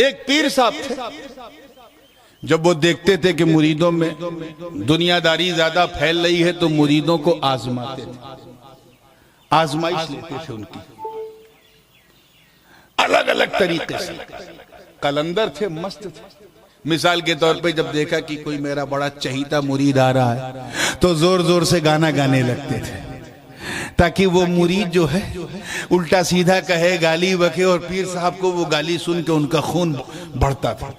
ایک پیر صاحب تھے، جب وہ دیکھتے تھے کہ مریدوں میں دنیا داری زیادہ پھیل رہی ہے تو مریدوں کو آزماتے تھے، آزمائش لیتے تھے ان کی الگ الگ طریقے سے۔ قلندر تھے، مست تھے۔ مثال کے طور پہ جب دیکھا کہ کوئی میرا بڑا چہیتا مرید آ رہا ہے تو زور زور سے گانا گانے لگتے تھے، تاکہ وہ مرید جو ہے الٹا سیدھا کہے، گالی بکے، اور پیر صاحب کو وہ گالی سن کے ان کا خون بڑھتا تھا۔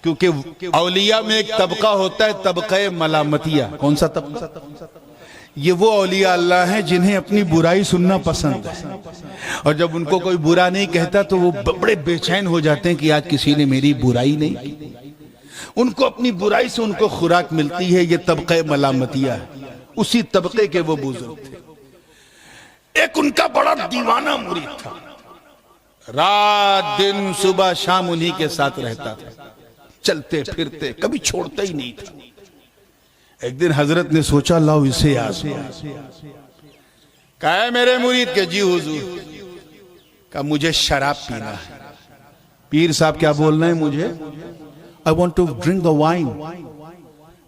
کیونکہ اولیاء میں ایک طبقہ ہوتا ہے، طبقہ ملامتیہ۔ کون سا طبقہ؟ یہ وہ اولیاء اللہ ہیں جنہیں اپنی برائی سننا پسند ہے، اور جب ان کو کوئی برا نہیں کہتا تو وہ بڑے بے چین ہو جاتے ہیں کہ آج کسی نے میری برائی نہیں کی۔ ان کو اپنی برائی سے ان کو خوراک ملتی ہے۔ یہ طبقہ ملامتیہ ہے، اسی طبقے کے وہ بزرگ تھے۔ ایک ان کا بڑا دیوانہ مرید تھا، رات دن صبح شام انہی کے ساتھ رہتا تھا، چلتے پھرتے کبھی چھوڑتا ہی نہیں تھا۔ ایک دن حضرت نے سوچا لاؤ اسے آزما۔ کہا ہے میرے مرید کے؟ جی حضور۔ کہا مجھے شراب پینا ہے۔ پیر صاحب کیا بولنا ہے مجھے؟ I want to drink the wine۔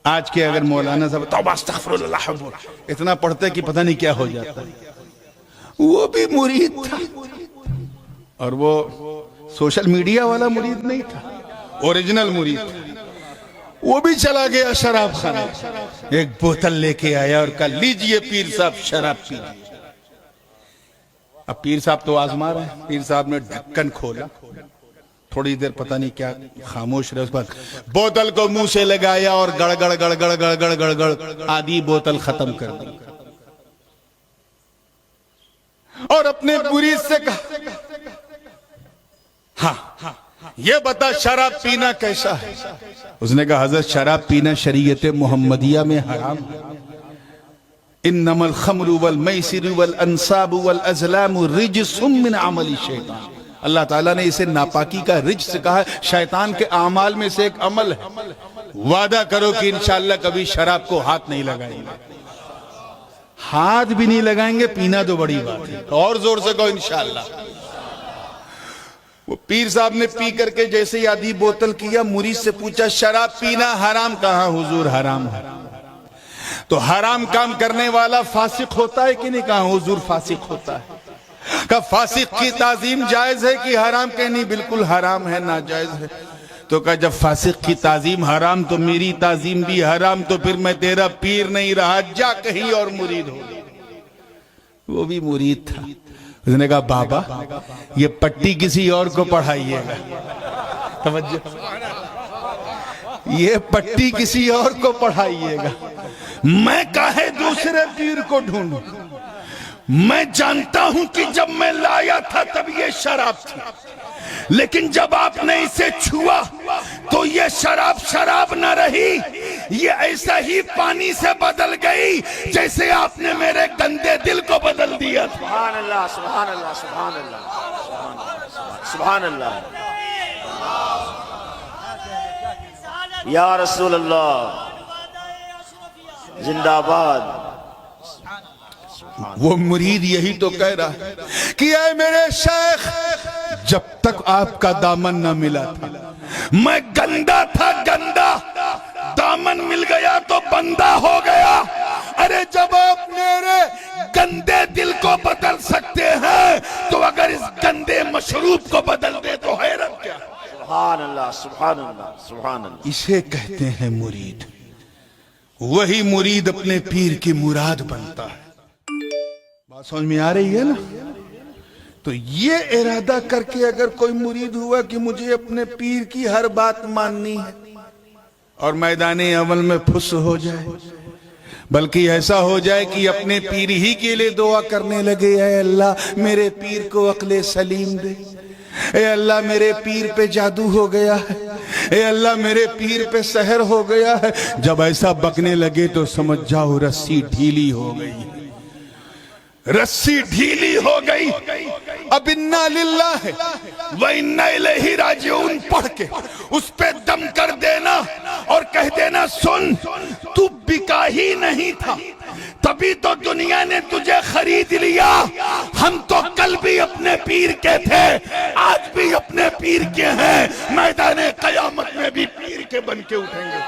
آج کے اگر مولانا صاحب توبہ استغفر اللہ اتنا پڑھتے کہ پتہ نہیں کیا ہو جاتا۔ وہ بھی مرید تھا، اور وہ سوشل میڈیا والا مرید نہیں تھا، اوریجنل مرید تھا۔ وہ بھی چلا گیا شراب خانے، ایک بوتل لے کے آیا اور کہا لیجئے پیر صاحب شراب پیجئے۔ اب پیر صاحب تو آزما رہے ہیں۔ پیر صاحب نے ڈھکن کھولا، تھوڑی دیر پتہ نہیں کیا خاموش رہے، اس بعد بوتل کو منہ سے لگایا اور گڑ گڑ گڑ گڑ گڑ گڑ گڑ گڑ آدھی بوتل ختم کر دی، اور اپنے مرید سے کہا ہاں یہ بتا شراب پینا کیسا ہے؟ اس نے کہا حضرت شراب پینا شریعت محمدیہ میں حرام ہے۔ انما الخمر والمیسر والانصاب والازلام رجس من عمل الشیطان۔ اللہ تعالیٰ نے اسے ناپاکی کا رجس کہا ہے، شیطان کے اعمال میں سے ایک عمل ہے۔ وعدہ کرو کہ انشاءاللہ کبھی شراب کو ہاتھ نہیں لگائیں گے۔ ہاتھ بھی نہیں لگائیں گے، پینا تو بڑی بات ہے، اور زور سے کہو انشاءاللہ۔ وہ پیر صاحب نے پی کر کے جیسے ہی آدھی بوتل کیا، مرید سے پوچھا شراب پینا حرام؟ کہا حضور حرام ہے۔ تو حرام کام کرنے والا فاسق ہوتا ہے کہ نہیں؟ کہا حضور فاسق ہوتا ہے۔ کہ فاسق کی تعظیم جائز ہے کہ حرام؟ کہنی بالکل حرام ہے، ناجائز ہے۔ تو کہا جب فاسق کی تعظیم حرام تو میری تعظیم بھی حرام، تو پھر میں تیرا پیر نہیں رہا، جا کہیں اور مرید ہو۔ وہ بھی مرید تھا۔ اس نے کہا بابا یہ پٹی کسی اور کو پڑھائیے گا، توجہ، یہ پٹی کسی اور کو پڑھائیے گا، میں کاہے دوسرے پیر کو ڈھونڈوں؟ میں جانتا ہوں کہ جب میں لایا تھا تب یہ شراب تھی، لیکن جب آپ نے اسے چھوا تو یہ شراب شراب نہ رہی، یہ ایسا ہی پانی سے بدل گئی جیسے آپ نے میرے گندے دل کو بدل دیا تھا۔ سبحان اللہ سبحان اللہ سبحان اللہ سبحان اللہ۔ یا رسول اللہ زندہ باد۔ وہ مرید یہی تو کہہ رہا ہے کہ اے میرے شیخ، جب تک آپ کا دامن نہ ملا تھا میں گندا تھا، گندا، دامن مل گیا تو بندہ ہو گیا۔ ارے جب آپ میرے گندے دل کو بدل سکتے ہیں تو اگر اس گندے مشروب کو بدل دے تو حیرت کیا؟ سبحان اللہ سبحان اللہ سبحان اللہ۔ اسے کہتے ہیں مرید۔ وہی مرید اپنے پیر کی مراد بنتا ہے۔ بات سمجھ میں آ رہی ہے نا؟ تو یہ ارادہ کر کے اگر کوئی مرید ہوا کہ مجھے اپنے پیر کی ہر بات ماننی ہے اور میدان عمل میں پھس ہو جائے، بلکہ ایسا ہو جائے کہ اپنے پیر ہی کے لیے دعا کرنے لگے، اے اللہ میرے پیر کو عقل سلیم دے، اے اللہ میرے پیر پہ جادو ہو گیا ہے، اے اللہ میرے پیر پہ سحر ہو گیا ہے، جب ایسا بکنے لگے تو سمجھ جاؤ رسی ڈھیلی ہو گئی، رسی ڈھیلی ہو گئی۔ اب انا للہ و انا الیہ راجعون پڑھ کے اس پہ دم کر دینا اور کہہ دینا سن تو بکا ہی نہیں تھا، تبھی تو دنیا نے تجھے خرید لیا۔ ہم تو کل بھی اپنے پیر کے تھے، آج بھی اپنے پیر کے ہیں، میدان قیامت میں بھی پیر کے بن کے اٹھیں گے.